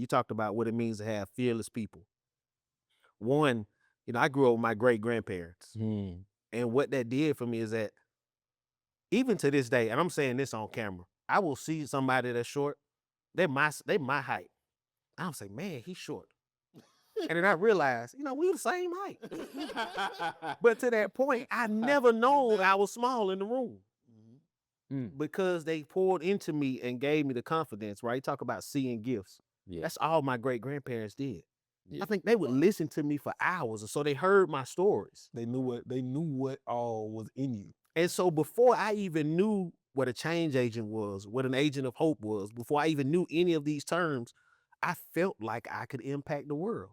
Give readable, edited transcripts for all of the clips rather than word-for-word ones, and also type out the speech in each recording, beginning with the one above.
you talked about what it means to have fearless people. One, I grew up with my great grandparents, and what that did for me is that even to this day, and I'm saying this on camera, I will see somebody that's short. They my height. I'll say, man, he's short. And then I realized, we the same height. But to that point, I never known I was small in the room. Because they poured into me and gave me the confidence, right? Talk about seeing gifts. Yeah. That's all my great grandparents did. Yeah. I think they would listen to me for hours, or so they heard my stories. They knew what all was in you. And so before I even knew what a change agent was, what an agent of hope was, before I even knew any of these terms, I felt like I could impact the world.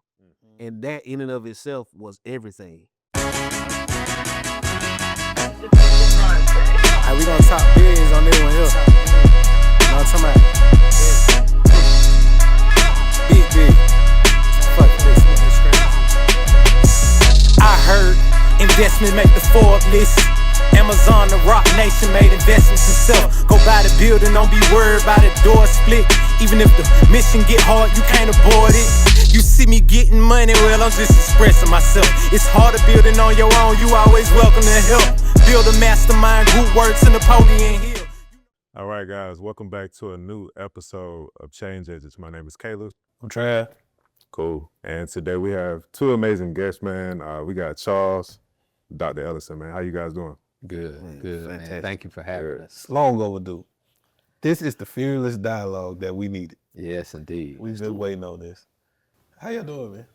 And that in and of itself was everything. Hey, we gonna talk biz on this one here. You know what I'm talking about? Big. Fuck this, man. I heard investment make the Forbes list. Amazon, the Rock Nation made investments themselves. Go buy the building, don't be worried about the door split. Even if the mission get hard, you can't avoid it. You see me getting money, well, I'm just expressing myself. It's harder building on your own, you always welcome to help. Build a mastermind, group works in Napoleon Hill. All right, guys, welcome back to a new episode of Change Agents. My name is Caleb. I'm Trav. Cool. And today we have two amazing guests, man. We got Charles, Dr. Ellison, man. How you guys doing? Good, man. Thank you for having us. It's long overdue. This is the fearless dialogue that we needed. Yes, indeed. We've been waiting on this. How y'all doing, man?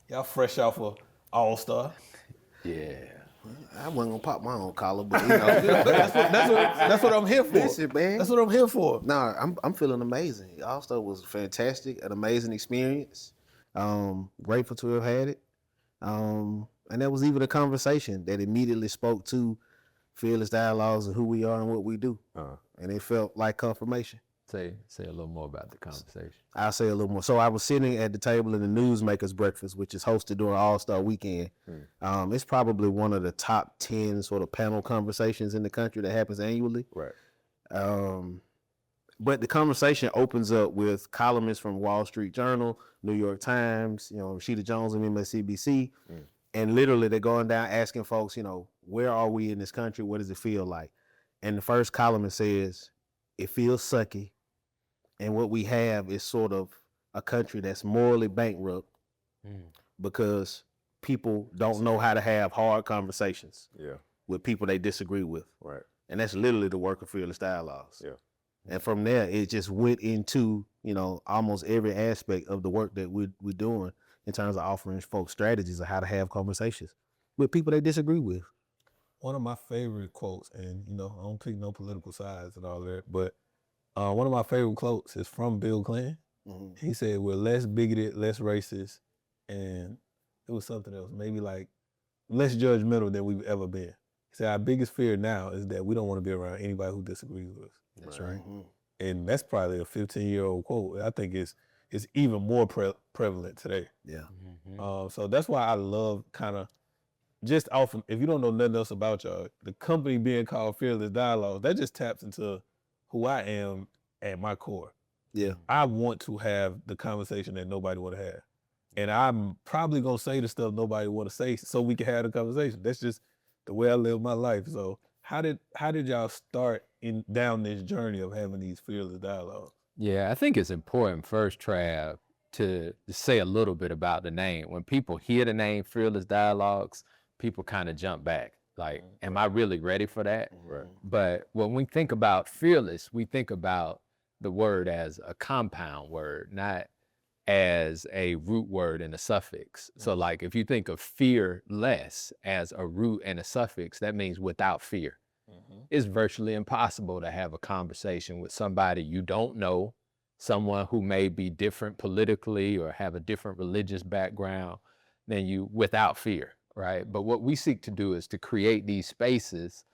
Y'all fresh off of All-Star? Yeah. I wasn't gonna pop my own collar, but that's what I'm here for. Listen, man. That's what I'm here for. Nah, I'm feeling amazing. All-Star was fantastic, an amazing experience. Grateful to have had it. And there was even a conversation that immediately spoke to fearless dialogues and who we are and what we do. And it felt like confirmation. Say a little more about the conversation. I'll say a little more. So I was sitting at the table in the Newsmakers Breakfast, which is hosted during All-Star Weekend. It's probably one of the top 10 sort of panel conversations in the country that happens annually. Right. But the conversation opens up with columnists from Wall Street Journal, New York Times, Rashida Jones and MSNBC. And literally they're going down asking folks, where are we in this country? What does it feel like? And the first columnist says, it feels sucky. And what we have is sort of a country that's morally bankrupt because people don't know how to have hard conversations with people they disagree with. Right. And that's literally the work of fearless dialogues. Yeah. And from there, it just went into, almost every aspect of the work that we're doing in terms of offering folks strategies of how to have conversations with people they disagree with. One of my favorite quotes, and I don't pick no political sides and all that, but one of my favorite quotes is from Bill Clinton. He said, we're less bigoted, less racist, and it was something else, maybe like less judgmental than we've ever been. He said, our biggest fear now is that we don't want to be around anybody who disagrees with us. That's right. And that's probably a 15-year-old quote. I think it's even more prevalent today. Yeah. So that's why I love kind of just often, if you don't know nothing else about y'all, the company being called Fearless Dialogue, that just taps into who I am at my core. Yeah. I want to have the conversation that nobody want to have. And I'm probably going to say the stuff nobody want to say so we can have the conversation. That's just the way I live my life. So how did y'all start down this journey of having these fearless dialogues? Yeah, I think it's important first, Trav, to say a little bit about the name. When people hear the name Fearless Dialogues, people kind of jump back. Like, am I really ready for that? Right. But when we think about fearless, we think about the word as a compound word, not as a root word and a suffix. So like if you think of fearless as a root and a suffix, that means without fear. It's virtually impossible to have a conversation with somebody you don't know, someone who may be different politically or have a different religious background than you without fear, right? But what we seek to do is to create these spaces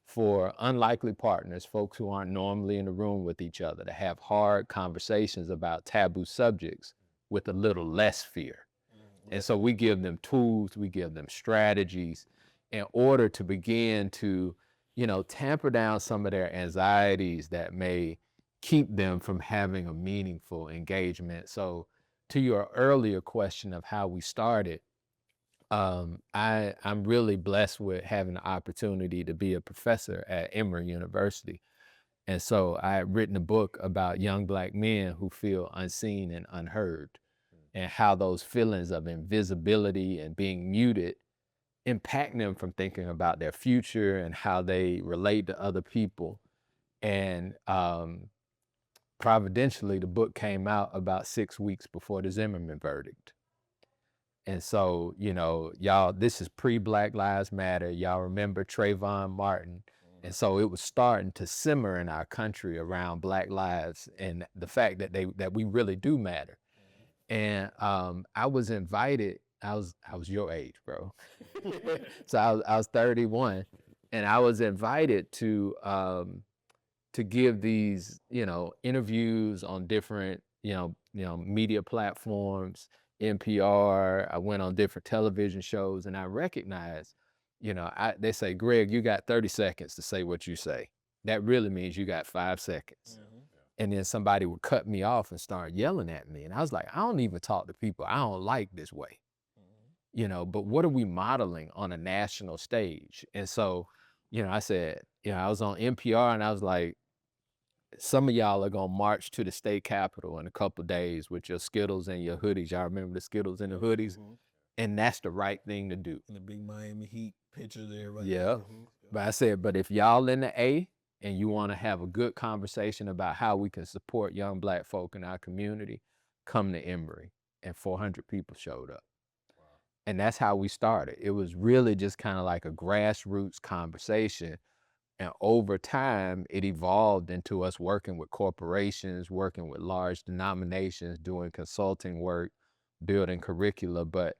for unlikely partners, folks who aren't normally in the room with each other, to have hard conversations about taboo subjects with a little less fear. And so we give them tools, we give them strategies in order to begin to, tamper down some of their anxieties that may keep them from having a meaningful engagement. So to your earlier question of how we started, I'm really blessed with having the opportunity to be a professor at Emory University. And so I had written a book about young Black men who feel unseen and unheard, and how those feelings of invisibility and being muted impact them from thinking about their future and how they relate to other people. And providentially, the book came out about 6 weeks before the Zimmerman verdict. And so, you know, y'all, this is pre-Black Lives Matter. Y'all remember Trayvon Martin. And so it was starting to simmer in our country around Black lives and the fact that we really do matter. And I was invited. I was your age, bro. So I was 31, and I was invited to give these, you know, interviews on different, media platforms, NPR. I went on different television shows, and I recognized, they say, Greg, you got 30 seconds to say what you say. That really means you got 5 seconds. And then somebody would cut me off and start yelling at me. And I was like, I don't even talk to people I don't like this way. But what are we modeling on a national stage? And so, I said, I was on NPR, and I was like, some of y'all are gonna march to the state capitol in a couple days with your Skittles and your hoodies. Y'all remember the Skittles and the hoodies? And that's the right thing to do. And the big Miami Heat picture there, right? Yeah. But I said, but if y'all in the A and you want to have a good conversation about how we can support young Black folk in our community, come to Emory. And 400 people showed up. Wow. And that's how we started. It was really just kind of like a grassroots conversation. And over time, it evolved into us working with corporations, working with large denominations, doing consulting work, building curricula. But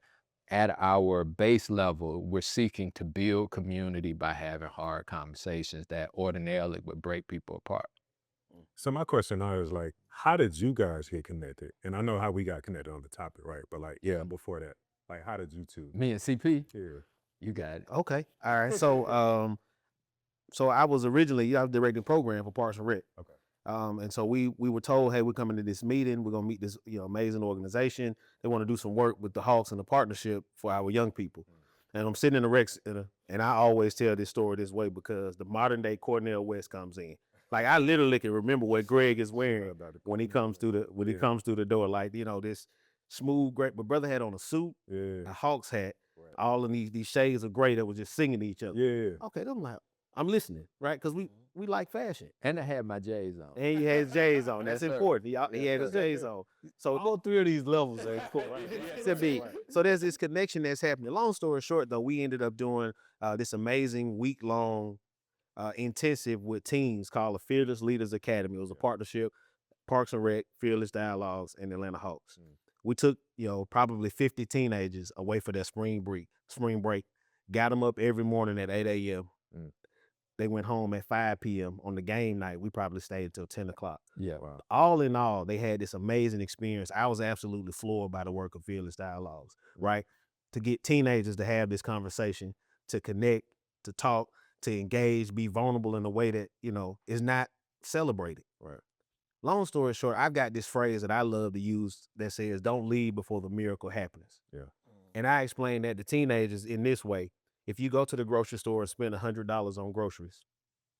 at our base level, we're seeking to build community by having hard conversations that ordinarily would break people apart. So my question now is like, how did you guys get connected? And I know how we got connected on the topic, right? But like, yeah, before that, like, how did you two? Me and CP? Yeah. You got it. Okay. All right. So, so I was originally, I was directing a program for Parks and Rec. Okay. And so we were told, hey, we're coming to this meeting. We're going to meet this, amazing organization. They want to do some work with the Hawks and the partnership for our young people. And I'm sitting in the Rex, and I always tell this story this way because the modern day Cornel West comes in. Like, I literally can remember what Greg is wearing when he comes through the door. Like, this smooth, great. But brother had on a suit, a Hawks hat, all of these shades of gray that was just singing to each other. Yeah. Okay, I'm like, I'm listening, right? Because we like fashion. And I had my J's on. And he had his J's on. That's important. He had his J's on. So all 3 of these levels are cool. So there's this connection that's happening. Long story short, though, we ended up doing this amazing week-long intensive with teens called the Fearless Leaders Academy. It was a partnership, Parks and Rec, Fearless Dialogues, and Atlanta Hawks. We took, probably 50 teenagers away for their spring break, got them up every morning at 8 a.m. They went home at 5 p.m. On the game night. We probably stayed until 10 o'clock. Yeah. Wow. All in all, they had this amazing experience. I was absolutely floored by the work of Fearless Dialogues, right? To get teenagers to have this conversation, to connect, to talk, to engage, be vulnerable in a way that, is not celebrated. Right. Long story short, I've got this phrase that I love to use that says, don't leave before the miracle happens. Yeah. And I explain that to teenagers in this way. If you go to the grocery store and spend $100 on groceries,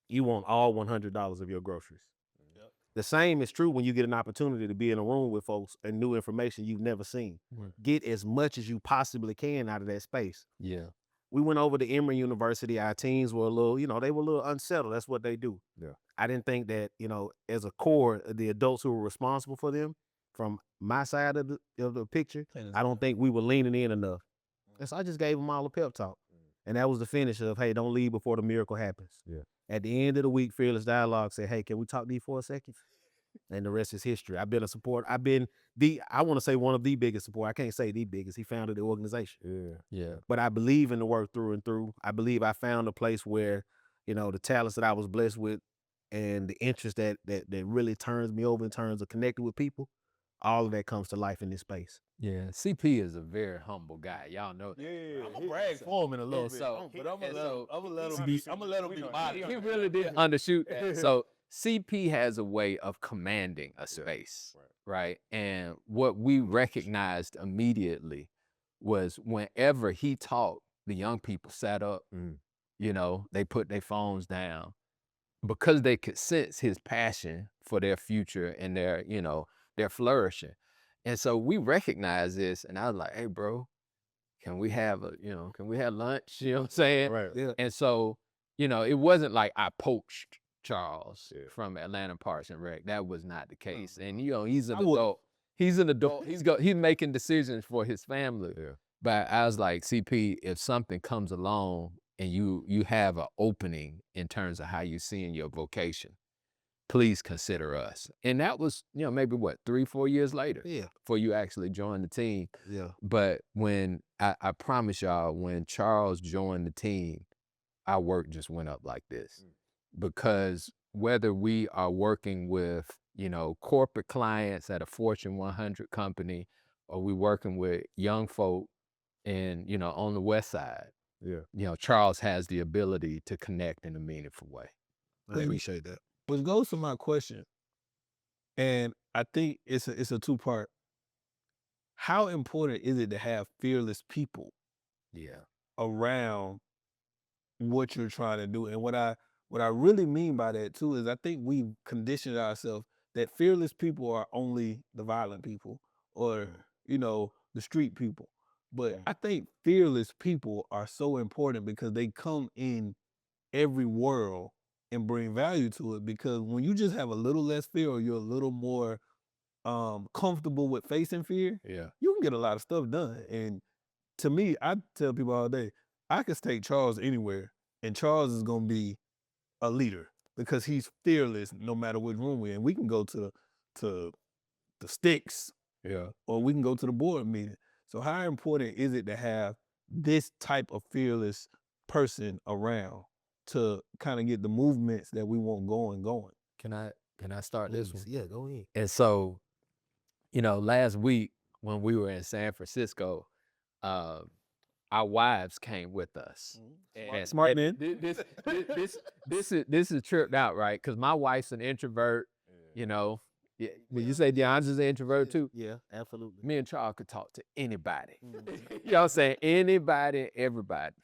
you want all $100 of your groceries. Yep. The same is true when you get an opportunity to be in a room with folks and new information you've never seen. Get as much as you possibly can out of that space. Yeah. We went over to Emory University. Our teens were a little, they were a little unsettled. That's what they do. Yeah. I didn't think that, as a core, the adults who were responsible for them, from my side of the picture, I don't think we were leaning in enough. And so I just gave them all a pep talk. And that was the finish of, hey, don't leave before the miracle happens. Yeah. At the end of the week, Fearless Dialogue said, hey, can we talk to you for a second? And the rest is history. I've been a supporter. I've been I want to say one of the biggest support. I can't say the biggest. He founded the organization. Yeah. Yeah. But I believe in the work through and through. I believe I found a place where, the talents that I was blessed with and the interest that really turns me over in terms of connecting with people, all of that comes to life in this space. Yeah, CP is a very humble guy. Y'all know that. Yeah, I'm gonna brag for him in a little bit, but I'm gonna let him be modest. He really did undershoot that. CP has a way of commanding a space, right? And what we recognized immediately was whenever he talked, the young people sat up, you know, they put their phones down because they could sense his passion for their future and their, you know, their flourishing. And so we recognized this, and I was like, hey, bro, can we have lunch? You know what I'm saying? Right. Yeah. And so, you know, it wasn't like I poached Charles from Atlanta Parks and Rec. That was not the case. And, you know, he's an adult. He's an adult. He's making decisions for his family. Yeah. But I was like, CP, if something comes along and you have an opening in terms of how you seeing your vocation, please consider us. And that was, you know, maybe what, 3-4 years later before you actually joined the team. Yeah. But when I promise y'all, when Charles joined the team, our work just went up like this. Because whether we are working with, you know, corporate clients at a Fortune 100 company, or we working with young folk and, you know, on the West Side, you know, Charles has the ability to connect in a meaningful way. I appreciate that. Which goes to my question, and I think it's a two-part. How important is it to have fearless people around what you're trying to do? And what I really mean by that too is I think we've conditioned ourselves that fearless people are only the violent people or, you know, the street people. But I think fearless people are so important because they come in every world and bring value to it. Because when you just have a little less fear or you're a little more comfortable with facing fear, you can get a lot of stuff done. And to me, I tell people all day, I could take Charles anywhere and Charles is gonna be a leader because he's fearless no matter which room we're in. We can go to the sticks, or we can go to the board meeting. So how important is it to have this type of fearless person around to kind of get the movements that we want going? Can I start this one? Yeah, go ahead. And so, you know, last week when we were in San Francisco, our wives came with us. And Smart man. This is tripped out, right? Because my wife's an introvert, you know. Would you say Deandre's an introvert too? Yeah, absolutely. Me and Charles could talk to anybody. You know what I'm saying? Anybody, everybody.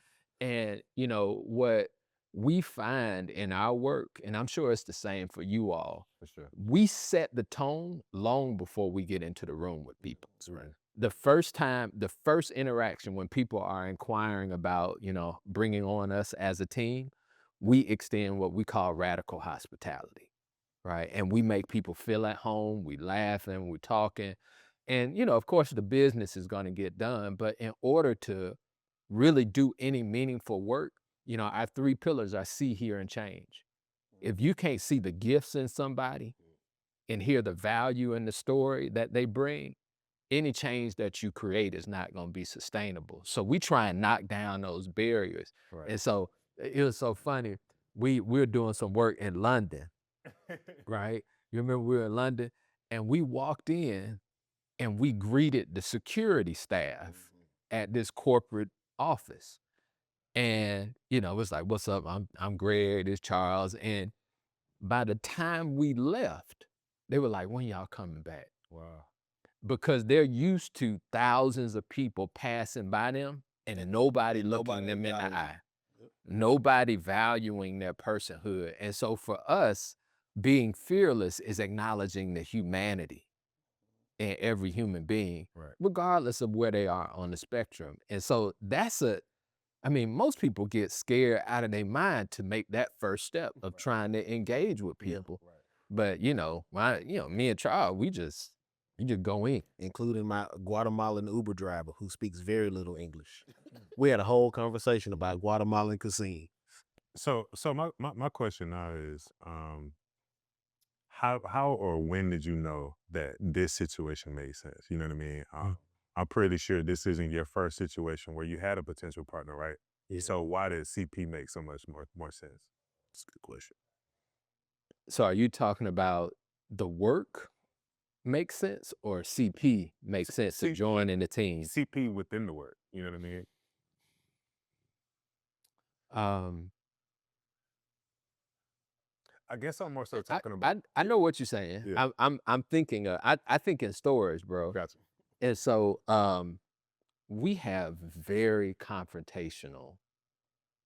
And, you know, what we find in our work, and I'm sure it's the same for you all, we set the tone long before we get into the room with people. The first interaction when people are inquiring about, you know, bringing on us as a team, we extend what we call radical hospitality, right? And we make people feel at home, we laughing, we're talking. And, you know, of course the business is gonna get done, but in order to really do any meaningful work, you know, our 3 pillars are see, hear, and change. If you can't see the gifts in somebody and hear the value in the story that they bring, any change that you create is not going to be sustainable. So we try and knock down those barriers. And so it was so funny. We're doing some work in London, right? You remember we were in London and we walked in and we greeted the security staff at this corporate office. And, you know, it's like, what's up? I'm Greg, this Charles. And by the time we left, they were like, when y'all coming back? Wow. Because they're used to thousands of people passing by them and nobody looking them in the eye. Nobody valuing their personhood. And so for us, being fearless is acknowledging the humanity in every human being, regardless of where they are on the spectrum. And so most people get scared out of their mind to make that first step of trying to engage with people. But, you know, me and Charles, we just go in. Including my Guatemalan Uber driver who speaks very little English. We had a whole conversation about Guatemalan cuisine. So my question now is, how or when did you know that this situation made sense? You know what I mean? I'm pretty sure this isn't your first situation where you had a potential partner, right? Yeah. So why did CP make so much more sense? That's a good question. So are you talking about the work makes sense or CP makes sense to join in the team? CP within the work, you know what I mean? I guess I'm more so talking about. I know what you're saying. Yeah. I'm thinking. I think in storage, bro. Gotcha. And so we have very confrontational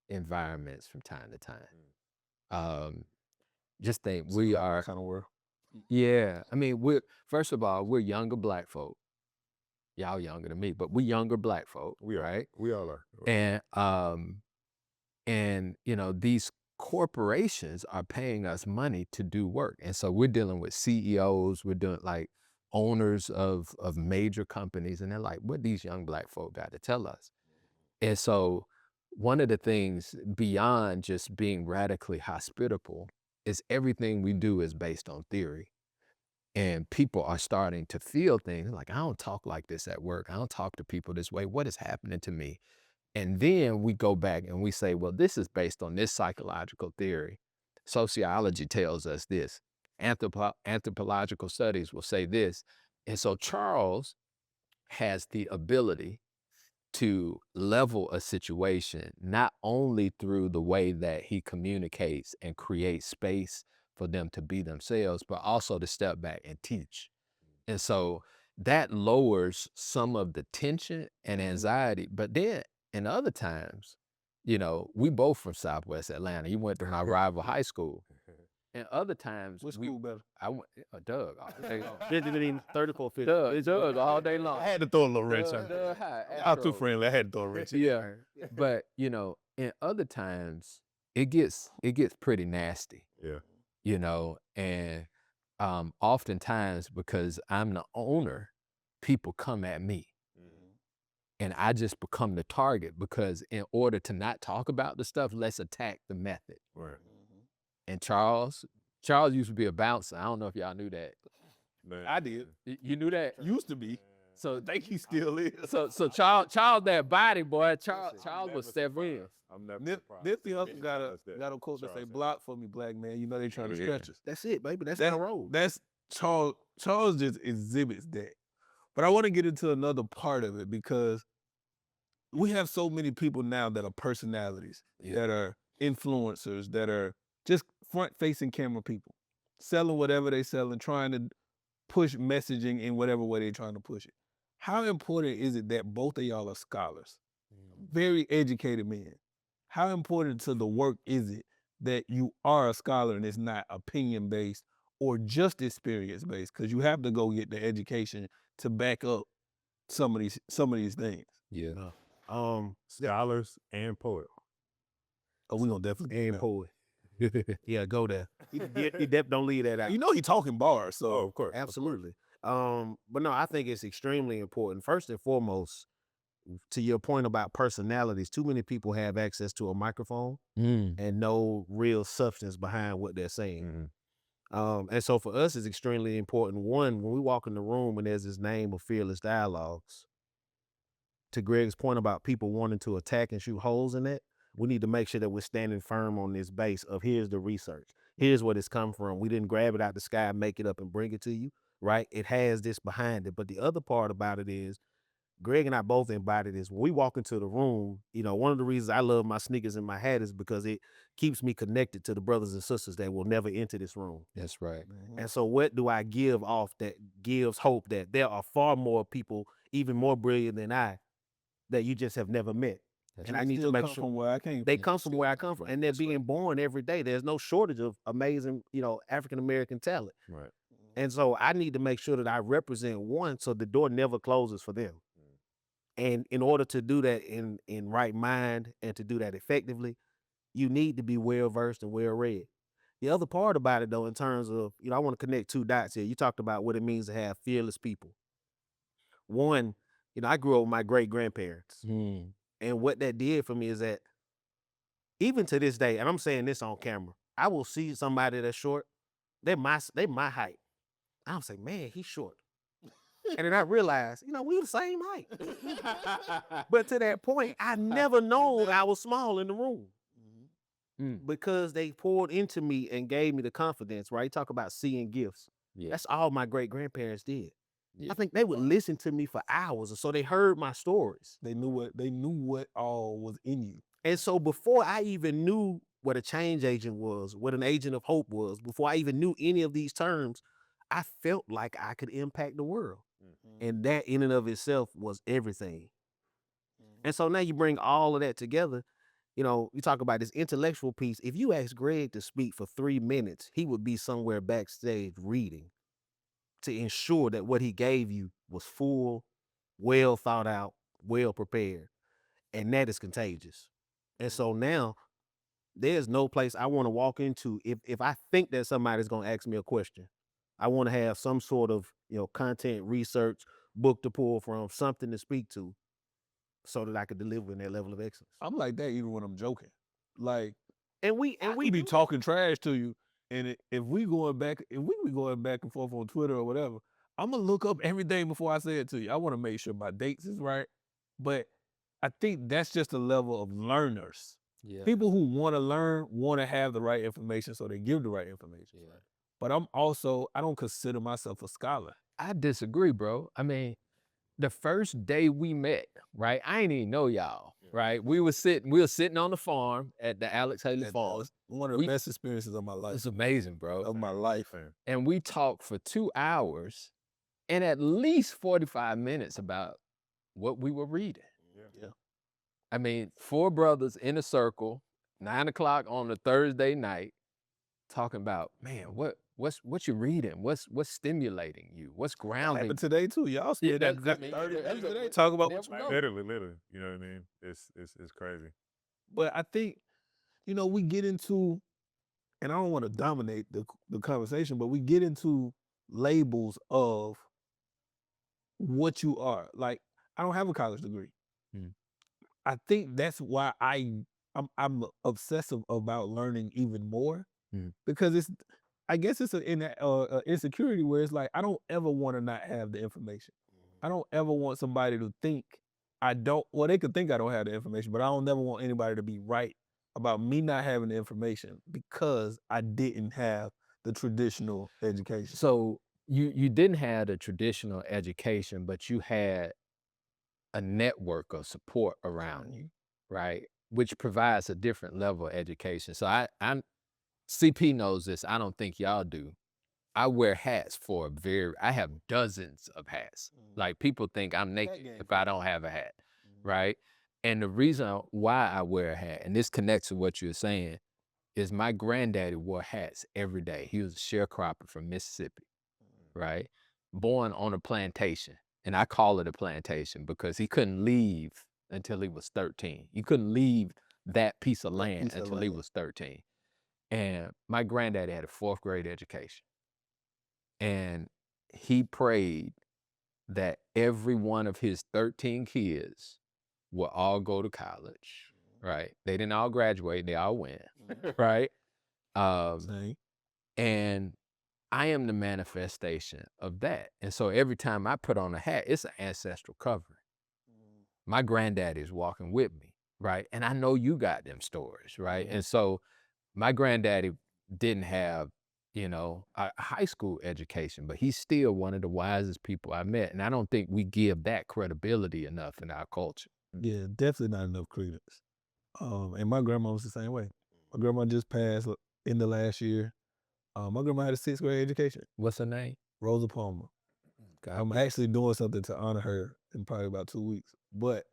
environments from time to time. Just think we are kind of world. Yeah, I mean, first of all, we're younger black folk. Y'all younger than me, but we younger black folk, We are. right? We all are. And you know, these corporations are paying us money to do work, and so we're dealing with CEOs, we're doing like owners of major companies, and they're like, what these young black folk got to tell us? And so one of the things beyond just being radically hospitable is everything we do is based on theory. And people are starting to feel things like, I don't talk like this at work. I don't talk to people this way. What is happening to me? And then we go back and we say, well, this is based on this psychological theory. Sociology tells us this. Anthropological studies will say this. And so Charles has the ability to level a situation, not only through the way that he communicates and creates space for them to be themselves, but also to step back and teach. And so that lowers some of the tension and anxiety. But then in other times, you know, we both from Southwest Atlanta. You went to my rival high school. And other times, Which school better? I went, Doug. All day long. 34, 50. Doug, all day long. I had to throw a little wrench on. Doug high, I'm too Astro. friendly. I had to throw a wrench. Yeah, but you know, in other times, it gets pretty nasty. Yeah. You know, and oftentimes because I'm the owner, people come at me, and I just become the target because in order to not talk about the stuff, let's attack the method. Right. And Charles used to be a bouncer. I don't know if y'all knew that. Man. I did. You knew that? Used to be. So I think he still is. So Charles that body boy. Charles was Severin. I'm never surprised. Nipsey Hussle got That a quote that say, Charles "Block for me, black man. You know they trying to stretch us." That's it, baby. That's That- the road. That's Charles. Charles just exhibits that. But I want to get into another part of it because we have so many people now that are personalities, that are influencers, that are just front-facing camera people, selling whatever they selling, trying to push messaging in whatever way they're trying to push it. How important is it that both of y'all are scholars, very educated men? How important to the work is it that you are a scholar and it's not opinion-based or just experience-based? Because you have to go get the education to back up some of these things. Yeah. Scholars and poets. Oh, we gonna definitely And poet. Yeah, go there. He definitely don't leave that out. You know he talking bars, so Oh, of course. Absolutely. But no, I think it's extremely important. First and foremost, to your point about personalities, too many people have access to a microphone and no real substance behind what they're saying. And so for us, it's extremely important. One, when we walk in the room and there's this name of Fearless Dialogues, to Greg's point about people wanting to attack and shoot holes in it, we need to make sure that we're standing firm on this base of here's the research. Here's where it's come from. We didn't grab it out the sky, make it up and bring it to you, right? It has this behind it. But the other part about it is, Greg and I both embody this. When we walk into the room, you know, one of the reasons I love my sneakers and my hat is because it keeps me connected to the brothers and sisters that will never enter this room. That's right. And so what do I give off that gives hope that there are far more people, even more brilliant than I, that you just have never met. And I need to make sure from where I came they come from where I come from, and they're being born every day. There's no shortage of amazing, you know, African-American talent. Right. And so I need to make sure that I represent one so the door never closes for them. And in order to do that in right mind and to do that effectively, you need to be well-versed and well-read. The other part about it, though, in terms of, you know, I want to connect two dots here. You talked about what it means to have fearless people. One, you know, I grew up with my great-grandparents. And what that did for me is that even to this day, and I'm saying this on camera, I will see somebody that's short. They my height. I'll say, man, he's short. And then I realized, you know, we the same height. But to that point, I never known I was small in the room. Because they poured into me and gave me the confidence, right? Talk about seeing gifts. Yeah. That's all my great-grandparents did. Yeah. I think they would listen to me for hours, or so they heard my stories. They knew what all was in you. And so before I even knew what a change agent was, what an agent of hope was, before I even knew any of these terms, I felt like I could impact the world. And that in and of itself was everything. And so now you bring all of that together. You know, you talk about this intellectual piece. If you ask Greg to speak for 3 minutes, he would be somewhere backstage reading to ensure that what he gave you was full, well thought out, well prepared. And that is contagious. And so now there's no place I want to walk into if I think that somebody's going to ask me a question. I want to have some sort of, content research, book to pull from, something to speak to, so that I could deliver in that level of excellence. I'm like that even when I'm joking. Like, And we be talking trash to you, and if we be going back and forth on Twitter or whatever, I'm gonna look up everything before I say it to you. I want to make sure my dates is right, but I think that's just a level of learners. Yeah. People who want to learn want to have the right information, so they give the right information. Yeah. But I don't consider myself a scholar. I disagree, bro. I mean, the first day we met, right? I ain't even know y'all, right? We were sitting on the farm at the Alex Haley farm. One of the best experiences of my life. It's amazing, bro. Of my life. And we talked for 2 hours and at least 45 minutes about what we were reading. Yeah. I mean, 4 brothers in a circle, 9 o'clock on a Thursday night, talking about, man, what you reading? What's stimulating you? What's grounding? But today too, y'all still that 30 minutes today talk about what you literally, you know what I mean? It's crazy. But I think, we get into, and I don't want to dominate the conversation, but we get into labels of what you are. Like, I don't have a college degree. I think that's why I'm obsessive about learning even more, because I guess it's an insecurity where it's like, I don't ever want to not have the information. I don't ever want somebody to think they could think I don't have the information, but I don't never want anybody to be right about me not having the information because I didn't have the traditional education. So you didn't have a traditional education, but you had a network of support around you, right? Which provides a different level of education. So I'm CP knows this. I don't think y'all do. I wear hats I have dozens of hats. Like, people think I'm naked if I don't have a hat, right? And the reason why I wear a hat, and this connects to what you're saying, is my granddaddy wore hats every day. He was a sharecropper from Mississippi, right? Born on a plantation. And I call it a plantation because he couldn't leave until he was 13. He couldn't leave that piece of land until he was 13. And my granddaddy had a 4th grade education. And he prayed that every one of his 13 kids will all go to college, right? They didn't all graduate, they all went, right? And I am the manifestation of that. And so every time I put on a hat, it's an ancestral covering. My granddaddy is walking with me, right? And I know you got them stories, right? And so my granddaddy didn't have, a high school education, but he's still one of the wisest people I met. And I don't think we give that credibility enough in our culture. Yeah, definitely not enough credence. And my grandma was the same way. My grandma just passed in the last year. My grandma had a 6th grade education. What's her name? Rosa Palmer. I'm actually doing something to honor her in probably about 2 weeks. But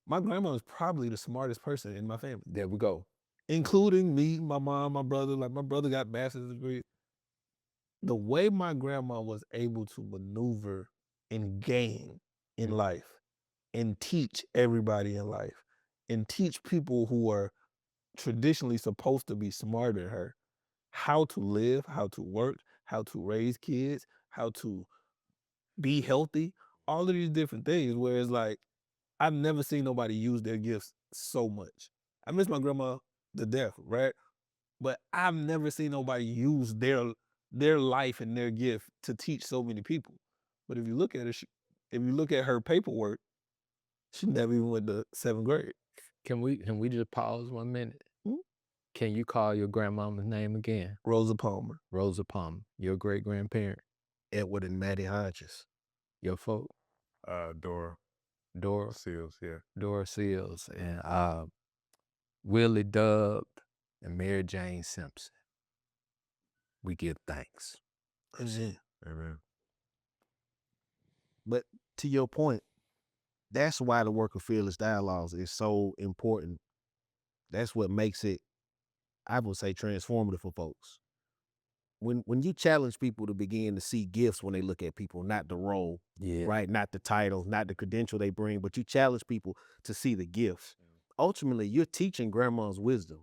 my grandma is probably the smartest person in my family. There we go. Including me, my mom, my brother. Like, my brother got master's degrees. The way my grandma was able to maneuver and gain in life and teach everybody in life and teach people who are traditionally supposed to be smarter than her how to live, how to work, how to raise kids, how to be healthy, all of these different things, where it's like, I've never seen nobody use their gifts so much. I miss my grandma to death, right? But I've never seen nobody use their life and their gift to teach so many people. But if you look at her paperwork, she never even went to 7th grade. Can we just pause 1 minute? Can you call your grandmama's name again? Rosa Palmer. Rosa Palmer. Your great grandparent? Edward and Maddie Hodges. Your folk? Dora. Dora Seals, yeah. Dora Seals and Willie Dub and Mary Jane Simpson. We give thanks. Amen. Amen. But to your point, that's why the work of Fearless Dialogues is so important. That's what makes it, I would say, transformative for folks. When you challenge people to begin to see gifts when they look at people, not the role, right? Not the title, not the credential they bring, but you challenge people to see the gifts. Ultimately, you're teaching grandma's wisdom.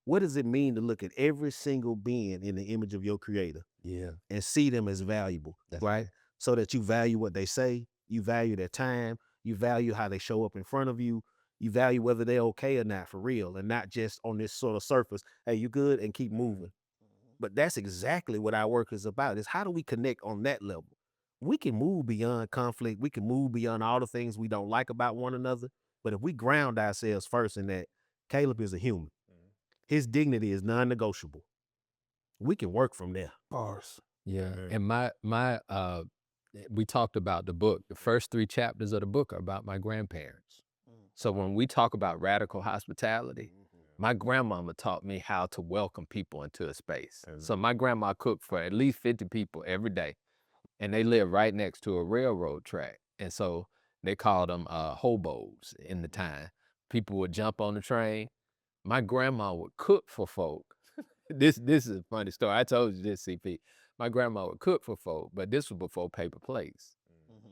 What does it mean to look at every single being in the image of your creator? And see them as valuable, right? So that you value what they say, you value their time, you value how they show up in front of you, you value whether they're okay or not for real, and not just on this sort of surface, hey, you good, and keep moving. But that's exactly what our work is about, is how do we connect on that level? We can move beyond conflict. We can move beyond all the things we don't like about one another. But if we ground ourselves first in that Caleb is a human, his dignity is non-negotiable, we can work from there. Bars. And we talked about the book. The first 3 chapters of the book are about my grandparents. So when we talk about radical hospitality, my grandmama taught me how to welcome people into a space. So my grandma cooked for at least 50 people every day, and they lived right next to a railroad track. And so they called them hobos in the time. People would jump on the train. My grandma would cook for folk. This is a funny story. I told you this, CP. My grandma would cook for folk, but this was before paper plates.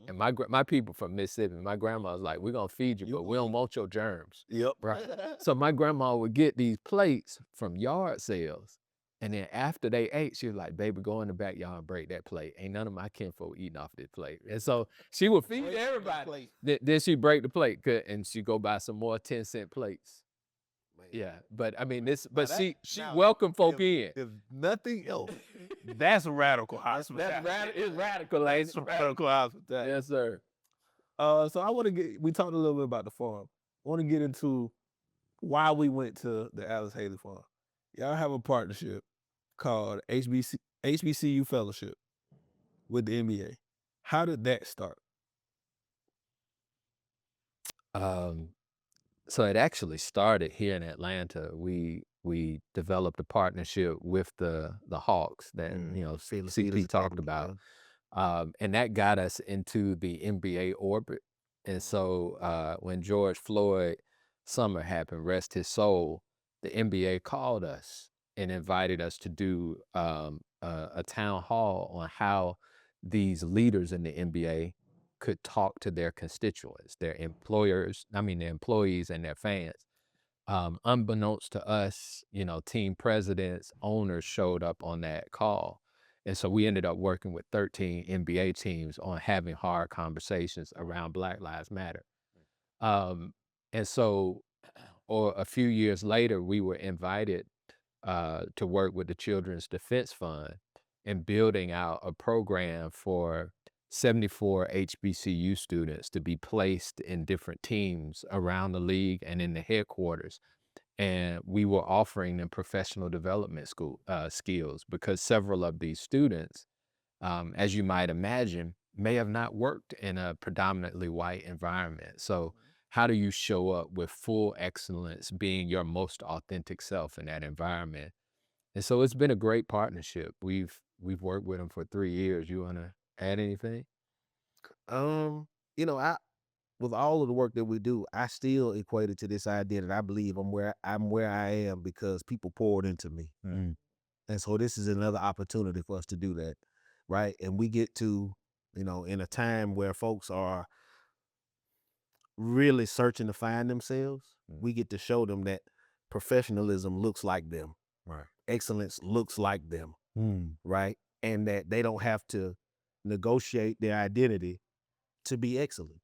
And my people from Mississippi, my grandma was like, we're going to feed you, but we don't want your germs. Right. So my grandma would get these plates from yard sales. And then after they ate, she was like, baby, go in the backyard and break that plate. Ain't none of my kinfolk eating off this plate. And so she would feed everybody. Then she'd break the plate, and she'd go buy some more 10-cent plates. But I mean, she welcomed folk in. If nothing else, That's radical hospitality. It's radical, ain't it? Radical hospitality. Yes, sir. So I want to we talked a little bit about the farm. I want to get into why we went to the Alice Haley Farm. Y'all have a partnership called HBCU Fellowship with the NBA. How did that start? So it actually started here in Atlanta. We developed a partnership with the Hawks that CP talked about, and that got us into the NBA orbit. And so when George Floyd summer happened, rest his soul, the NBA called us and invited us to do a town hall on how these leaders in the NBA could talk to their constituents, their employees and their fans. Unbeknownst to us, team presidents, owners showed up on that call. And so we ended up working with 13 NBA teams on having hard conversations around Black Lives Matter. And so, a few years later, we were invited to work with the Children's Defense Fund in building out a program for 74 HBCU students to be placed in different teams around the league and in the headquarters. And we were offering them professional development skills, because several of these students, as you might imagine, may have not worked in a predominantly white environment. So how do you show up with full excellence, being your most authentic self in that environment? And so it's been a great partnership. We've worked with them for 3 years. You want to add anything? With all of the work that we do, I still equate it to this idea that I believe I'm where I am because people poured into me. And so this is another opportunity for us to do that, right? And we get to, in a time where folks are really searching to find themselves, we get to show them that professionalism looks like them. Right. Excellence looks like them, right? And that they don't have to negotiate their identity to be excellent.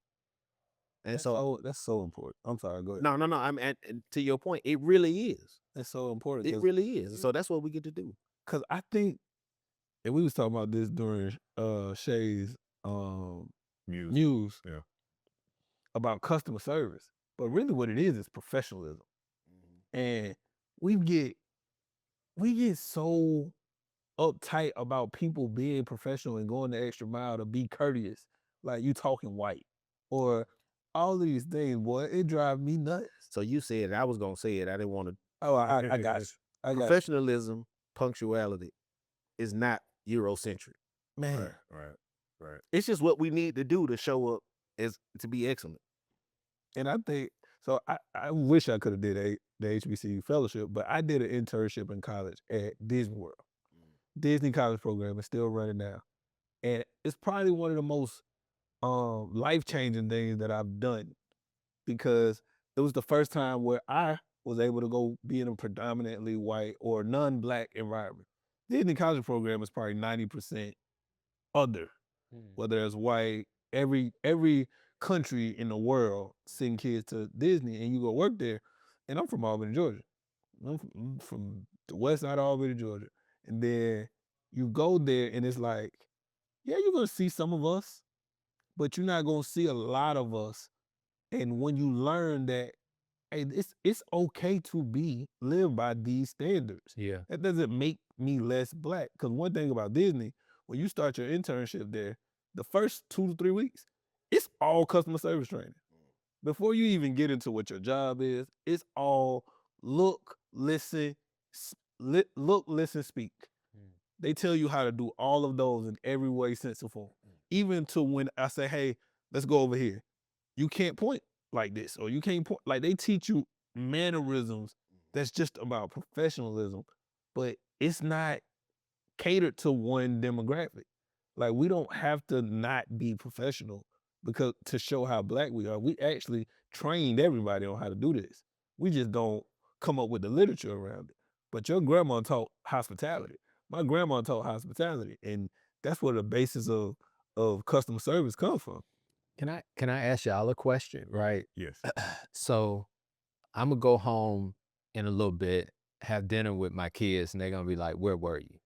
And that's so important. I'm sorry, go ahead. No. And to your point, it really is. That's so important. It really is. So that's what we get to do. Because I think, and we was talking about this during Shay's news about customer service. But really what it is professionalism. And we get so uptight about people being professional and going the extra mile to be courteous, like you talking white or all of these things, boy, it drives me nuts. So you said it. I was gonna say it. I didn't want to. Oh, I got you. professionalism, punctuality is not Eurocentric. Man. Right. It's just what we need to do to show up as to be excellent. And I think so. I wish I could have did the HBCU fellowship, but I did an internship in college at Disney World. Disney College Program is still running now, and it's probably one of the most life-changing things that I've done, because it was the first time where I was able to go be in a predominantly white or non-black environment. Disney College Program is probably 90% other, whether it's white. Every country in the world send kids to Disney, and you go work there. And I'm from Albany, Georgia. I'm from the west side of Albany, Georgia. And then you go there, and it's like, yeah, you're gonna see some of us, but you're not gonna see a lot of us. And when you learn that, hey, it's okay to live by these standards. Yeah. That doesn't make me less black. Because one thing about Disney, when you start your internship there, the first 2 to 3 weeks, it's all customer service training. Before you even get into what your job is, it's all look, listen, speak. They tell you how to do all of those in every way, sense, or form. Even to when I say, hey, let's go over here. You can't point like this, or you can't point. Like, they teach you mannerisms that's just about professionalism, but it's not catered to one demographic. Like, we don't have to not be professional because to show how black we are. We actually trained everybody on how to do this. We just don't come up with the literature around it. But your grandma taught hospitality. My grandma taught hospitality, and that's where the basis of customer service comes from. Can I ask y'all a question, right? Yes. So I'm gonna go home in a little bit, have dinner with my kids, and they're gonna be like, "Where were you?"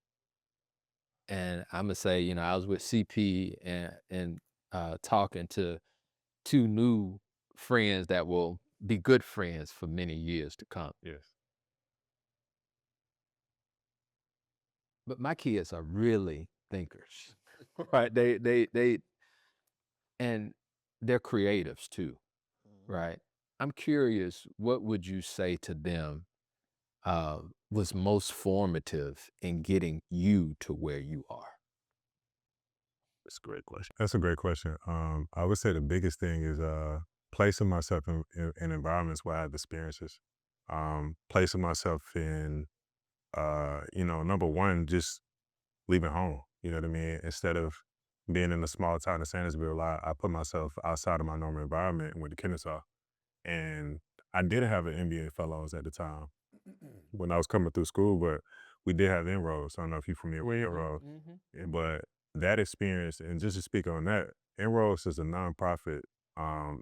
And I'm gonna say, I was with CP and talking to 2 new friends that will be good friends for many years to come. Yes. But my kids are really thinkers, right? They and they're creatives too, right? I'm curious, what would you say to them was most formative in getting you to where you are? That's a great question. That's a great question. I would say the biggest thing is placing myself in environments where I have experiences. Placing myself in, number one, just leaving home. You know what I mean? Instead of being in a small town in Sandersville, I put myself outside of my normal environment and went to Kennesaw. And I didn't have an MBA fellows at the time when I was coming through school, but we did have Inroads. I don't know if you're familiar with Inroads. But that experience, and just to speak on that, Inroads is a nonprofit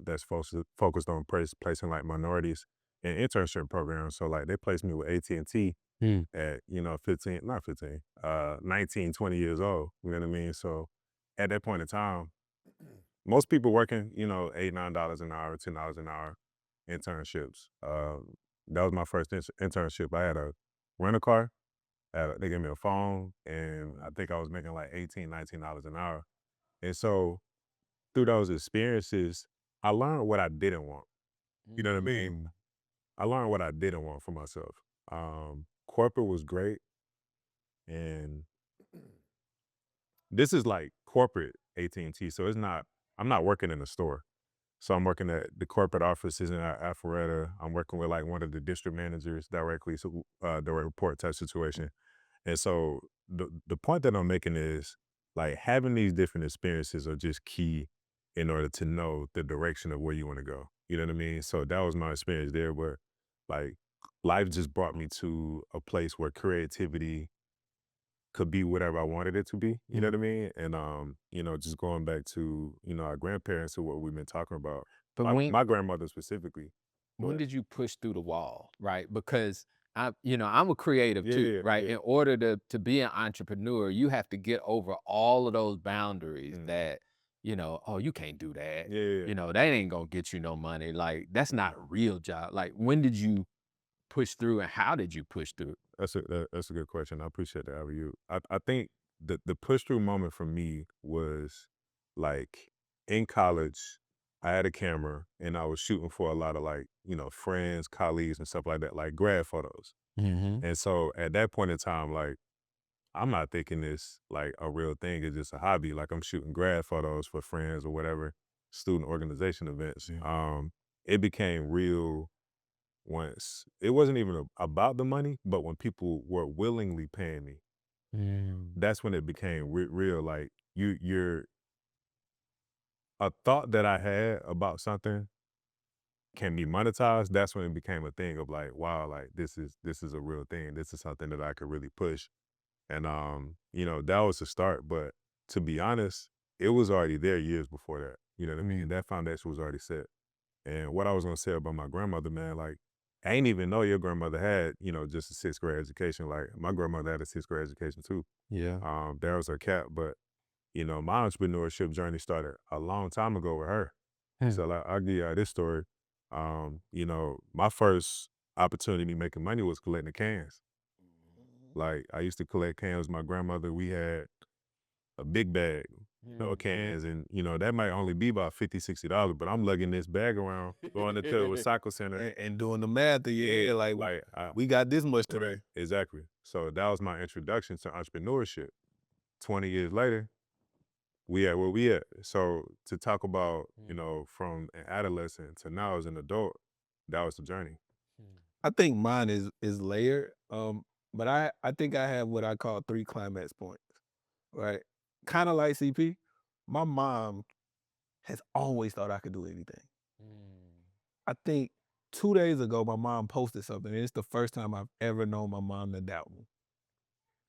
that's focused on placing like minorities in internship programs. So like they placed me with AT&T at, 19, 20 years old. You know what I mean? So at that point in time, most people working, $8, $9 an hour, $10 an hour internships. That was my first internship. I had a rental car. They gave me a phone, and I think I was making like $18, $19 an hour. And so through those experiences, I learned what I didn't want. You know what I mean? I learned what I didn't want for myself. Corporate was great, and this is like corporate AT&T, so I'm not working in a store. So I'm working at the corporate offices in Alpharetta. I'm working with like one of the district managers directly, so direct report type situation. And so the point that I'm making is like having these different experiences are just key in order to know the direction of where you want to go. You know what I mean? So that was my experience there, where like life just brought me to a place where creativity could be whatever I wanted it to be. You know what I mean? And just going back to, our grandparents and what we've been talking about. But my grandmother specifically. when did you push through the wall, right? Because I'm a creative too, right? Yeah. In order to be an entrepreneur, you have to get over all of those boundaries that, oh, you can't do that. Yeah. That ain't gonna get you no money. Like, that's not a real job. Like, when did you push through, and how did you push through? That's a good question. I appreciate that. How are you? I think the push through moment for me was like in college. I had a camera and I was shooting for a lot of like, friends, colleagues and stuff like that, like grad photos. And so at that point in time, like, I'm not thinking this like a real thing. It's just a hobby. Like, I'm shooting grad photos for friends or whatever, student organization events. It became real once it wasn't even about the money, but when people were willingly paying me, that's when it became real. Like, you're a thought that I had about something can be monetized. That's when it became a thing of like, wow, like this is a real thing. This is something that I could really push. And you know, that was the start. But to be honest, it was already there years before that. You know what I mean? That foundation was already set. And what I was gonna say about my grandmother, man, like, I ain't even know your grandmother had, you know, just a 6th grade education. Like, my grandmother had a 6th grade education too. Yeah. That was her cap. But, you know, my entrepreneurship journey started a long time ago with her. So like, I'll give you this story. You know, my first opportunity making money was collecting cans. Like, I used to collect cans with my grandmother. We had a big bag of cans, and, you know, that might only be about $50, $60, but I'm lugging this bag around, going to the recycle center. And doing the math, like we got this much today. Exactly. So that was my introduction to entrepreneurship. 20 years later, we at where we at. So to talk about, you know, from an adolescent to now as an adult, that was the journey. I think mine is layered. But I think I have what I call 3 climax points, right? Kind of like CP. My mom has always thought I could do anything. I think 2 days ago, my mom posted something, and it's the first time I've ever known my mom to doubt me.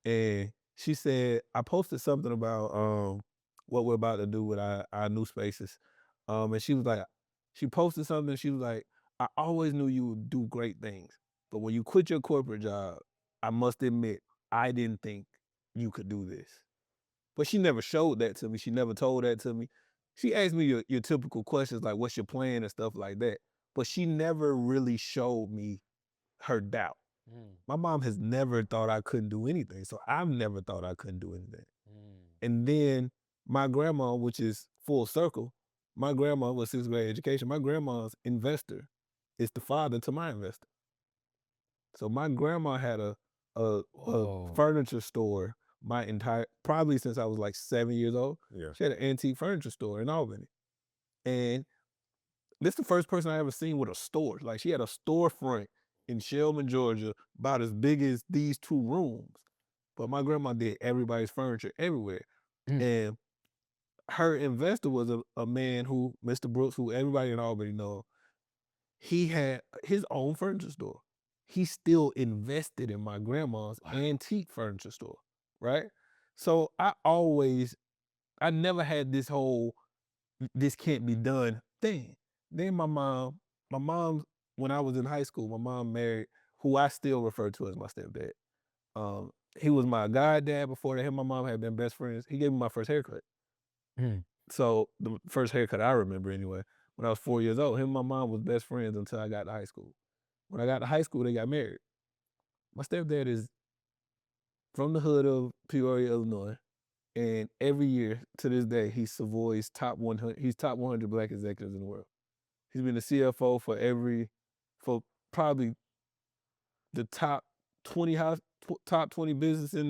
And she said, I posted something about what we're about to do with our new spaces. And she was like, she posted something, she was like, I always knew you would do great things. But when you quit your corporate job, I must admit, I didn't think you could do this. But she never showed that to me. She never told that to me. She asked me your typical questions like, what's your plan and stuff like that. But she never really showed me her doubt. My mom has never thought I couldn't do anything. So I've never thought I couldn't do anything. And then my grandma, which is full circle, my grandma was 6th grade education. My grandma's investor is the father to my investor. So my grandma had a furniture store my entire, probably since I was like 7 years old. Yeah. She had an antique furniture store in Albany. And this is the first person I ever seen with a store. Like, she had a storefront in Shelman, Georgia, about as big as these 2 rooms. But my grandma did everybody's furniture everywhere. And her investor was a man who, Mr. Brooks, who everybody in Albany know, he had his own furniture store. He still invested in my grandma's antique furniture store, right? So I never had this whole, this can't be done thing. Then my mom, when I was in high school, my mom married who I still refer to as my stepdad. He was my goddad before that. Him and my mom had been best friends. He gave me my first haircut. So the first haircut I remember anyway, when I was 4 years old, him and my mom was best friends until I got to high school. When I got to high school, they got married. My stepdad is from the hood of Peoria, Illinois. And every year to this day, he's Savoy's top 100. He's top 100 black executives in the world. He's been the CFO for probably the top 20 top 20 business in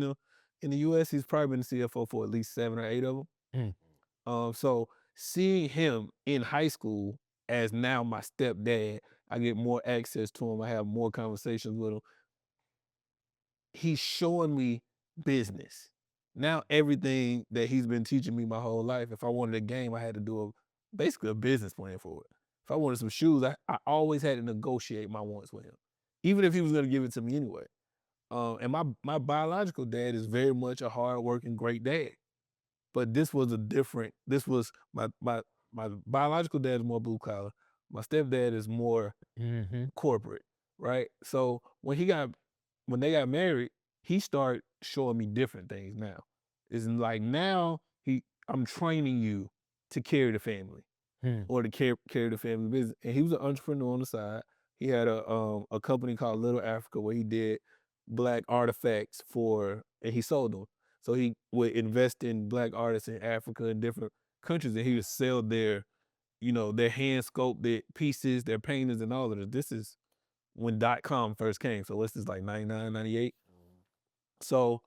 the U.S. He's probably been the CFO for at least 7 or 8 of them. So seeing him in high school as now my stepdad, I get more access to him. I have more conversations with him. He's showing me business. Now everything that he's been teaching me my whole life, if I wanted a game, I had to do basically a business plan for it. If I wanted some shoes, I always had to negotiate my wants with him, even if he was going to give it to me anyway. And my biological dad is very much a hardworking, great dad. But this was my biological dad is more blue collar. My stepdad is more corporate, right? So when they got married, he started showing me different things now. It's like now I'm training you to carry the family or to carry the family business. And he was an entrepreneur on the side. He had a company called Little Africa where he did black artifacts and he sold them. So he would invest in black artists in Africa and different countries, and he would sell their hand sculpted pieces, their paintings, and all of this. when .com first came. So what's this, like 99, 98? So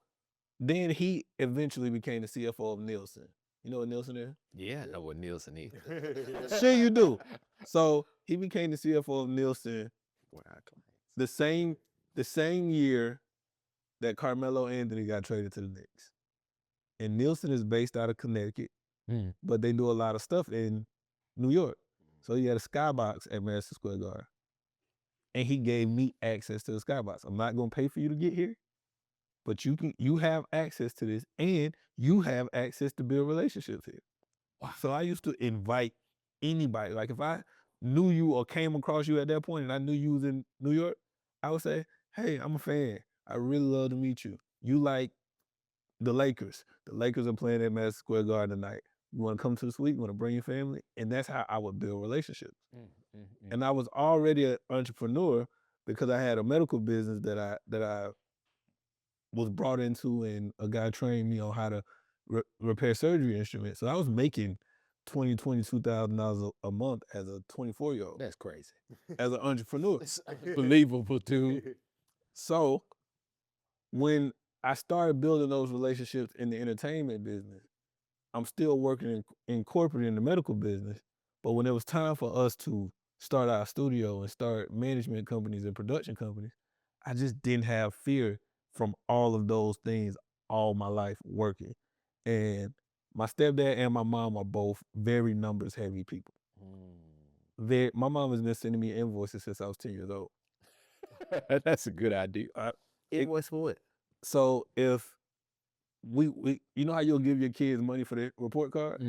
then he eventually became the CFO of Nielsen. You know what Nielsen is? Yeah, I know what Nielsen is. Sure you do. So he became the CFO of Nielsen the same year that Carmelo Anthony got traded to the Knicks. And Nielsen is based out of Connecticut, but they do a lot of stuff in New York. So he had a skybox at Madison Square Garden. And he gave me access to the skybox. I'm not gonna pay for you to get here, but you have access to this, and you have access to build relationships here. Wow. So I used to invite anybody. Like if I knew you or came across you at that point and I knew you was in New York, I would say, hey, I'm a fan. I really love to meet you. You like the Lakers. The Lakers are playing at Madison Square Garden tonight. You want to come to the suite? You want to bring your family? And that's how I would build relationships. And I was already an entrepreneur because I had a medical business that I was brought into, and a guy trained me on how to repair surgery instruments. So I was making $22,000 a month as a 24-year-old. That's crazy. As an entrepreneur. It's unbelievable, dude. So when I started building those relationships in the entertainment business, I'm still working in corporate in the medical business, but when it was time for us to start our studio and start management companies and production companies, I just didn't have fear from all of those things all my life working. And my stepdad and my mom are both very numbers heavy people. My mom has been sending me invoices since I was 10 years old. That's a good idea. Invoice for what? So if we you know how you'll give your kids money for their report card?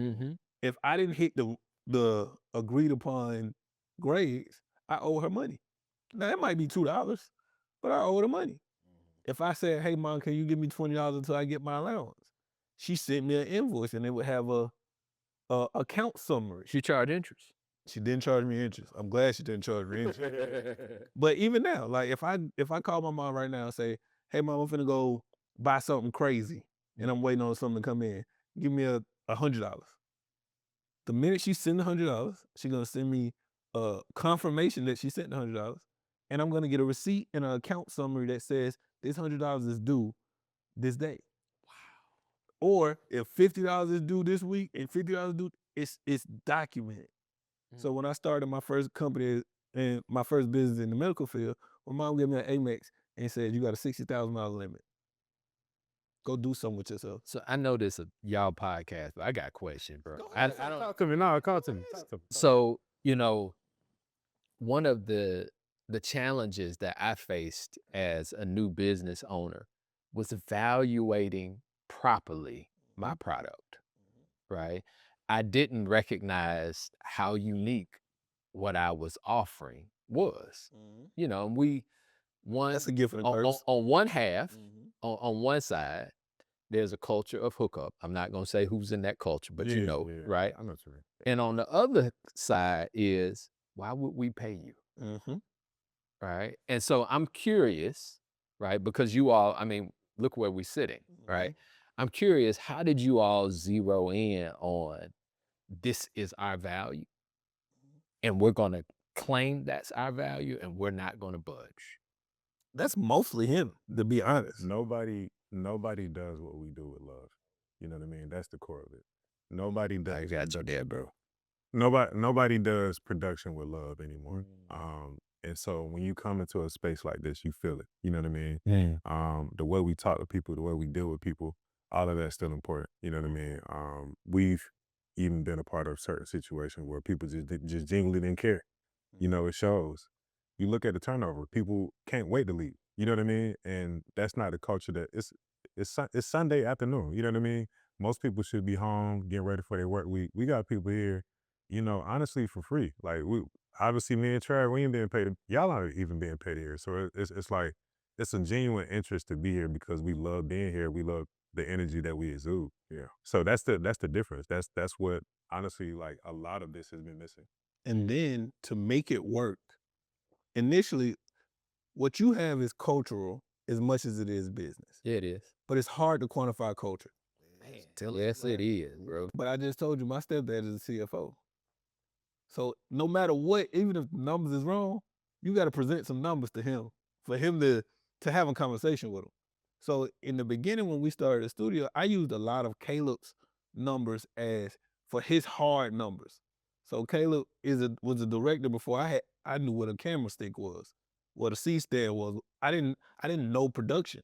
If I didn't hit the agreed upon grades, I owe her money. Now that might be $2, but I owe her money. If I said, hey mom, can you give me $20 until I get my allowance? She sent me an invoice and it would have a account summary. She charged interest. She didn't charge me interest. I'm glad she didn't charge me interest. But even now, like if I call my mom right now and say, hey mom, I'm finna go buy something crazy and I'm waiting on something to come in, give me $100. The minute she sends $100, she's gonna send me a confirmation that she sent $100, and I'm gonna get a receipt and an account summary that says this $100 is due this day. Wow. Or if $50 is due this week and $50 is due, it's documented. So when I started my first company and my first business in the medical field, my mom gave me an Amex and said, you got a $60,000 limit. Go do something with yourself. So I know this is y'all podcast, but I got a question, bro. I don't talk to me. No, talk to me. So, you know, one of the challenges that I faced as a new business owner was evaluating properly my product, right? I didn't recognize how unique what I was offering was. You know, That's a gift and a curse. On one half, on one side, there's a culture of hookup. I'm not gonna say who's in that culture, but you know, right? I know what you mean. And on the other side is, why would we pay you? Right? And so I'm curious, right? Because you all, I mean, look where we're sitting, right? I'm curious, how did you all zero in on this is our value and we're gonna claim that's our value and we're not gonna budge? That's mostly him, to be honest. Nobody does what we do with love. You know what I mean? That's the core of it. Nobody does. I got your dad, bro. Nobody does production with love anymore. And so when you come into a space like this, you feel it. You know what I mean? The way we talk to people, the way we deal with people, all of that's still important. You know what I mean? We've even been a part of certain situations where people just genuinely didn't care. You know, it shows. You look at the turnover, people can't wait to leave. You know what I mean? And that's not the culture that it's Sunday afternoon. You know what I mean? Most people should be home, getting ready for their work week. We got people here, you know, honestly for free. Like obviously me and Trav, we ain't being paid. Y'all aren't even being paid here. So it's like, it's a genuine interest to be here because we love being here. We love the energy that we exude. Yeah. So that's the difference. That's what honestly, like a lot of this has been missing. And then to make it work, initially, what you have is cultural as much as it is business. Yeah, it is. But it's hard to quantify culture. Yes, it is, bro. But I just told you my stepdad is a CFO. So no matter what, even if the numbers is wrong, you got to present some numbers to him for him to have a conversation with him. So in the beginning, when we started the studio, I used a lot of Caleb's numbers as for his hard numbers. So Caleb was a director before I knew what a camera stick was, what a C-stand was. I didn't know production.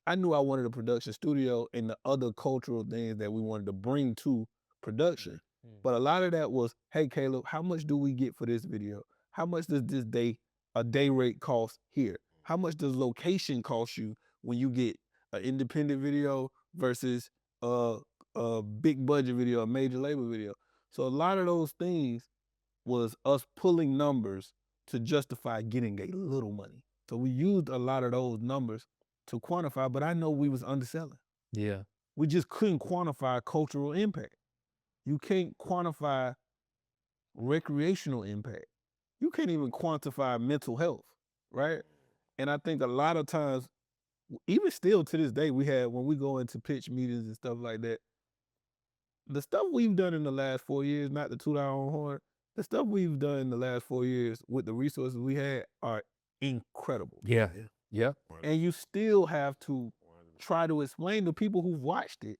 I knew I wanted a production studio and the other cultural things that we wanted to bring to production. But a lot of that was, hey, Caleb, how much do we get for this video? How much does a day rate cost here? How much does location cost you when you get an independent video versus a big budget video, a major label video? So a lot of those things was us pulling numbers to justify getting a little money. So we used a lot of those numbers to quantify, but I know we was underselling. Yeah. We just couldn't quantify cultural impact. You can't quantify recreational impact. You can't even quantify mental health, right? And I think a lot of times, even still to this day, when we go into pitch meetings and stuff like that, the stuff we've done in the last 4 years, not to toot our own horn, the stuff we've done in the last 4 years with the resources we had are incredible. Yeah. Yeah. And you still have to try to explain to people who've watched it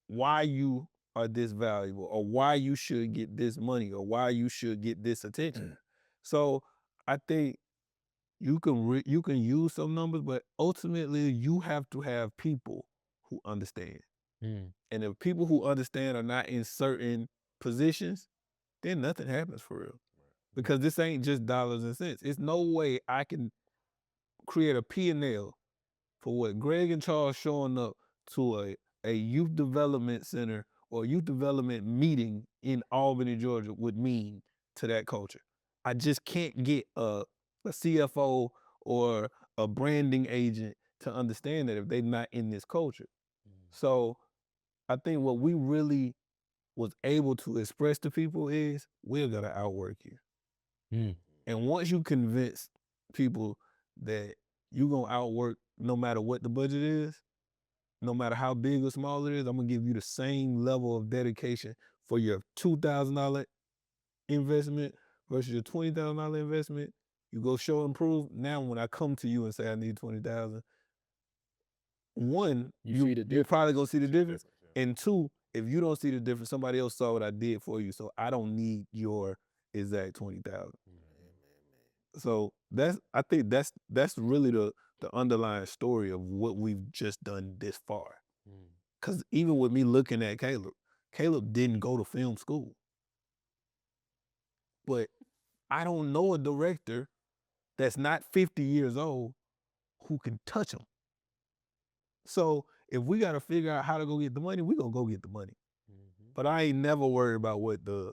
why you are this valuable, or why you should get this money, or why you should get this attention. So I think you can use some numbers, but ultimately you have to have people who understand. And if people who understand are not in certain positions, then nothing happens for real. Because this ain't just dollars and cents. It's no way I can create a P&L for what Greg and Charles showing up to a youth development center or youth development meeting in Albany, Georgia would mean to that culture. I just can't get a CFO or a branding agent to understand that if they're not in this culture. So I think what we really was able to express to people is we're gonna outwork you. And once you convince people that you're gonna outwork no matter what the budget is, no matter how big or small it is, I'm gonna give you the same level of dedication for your $2,000 investment versus your $20,000 investment. You go show and prove. Now when I come to you and say I need $20,000, one, you're probably gonna see the difference. And two, if you don't see the difference, somebody else saw what I did for you, so I don't need your exact 20,000. So I think that's really the underlying story of what we've just done this far. Because even with me looking at Caleb didn't go to film school. But I don't know a director that's not 50 years old who can touch him. So if we got to figure out how to go get the money, we gonna go get the money. But I ain't never worried about what the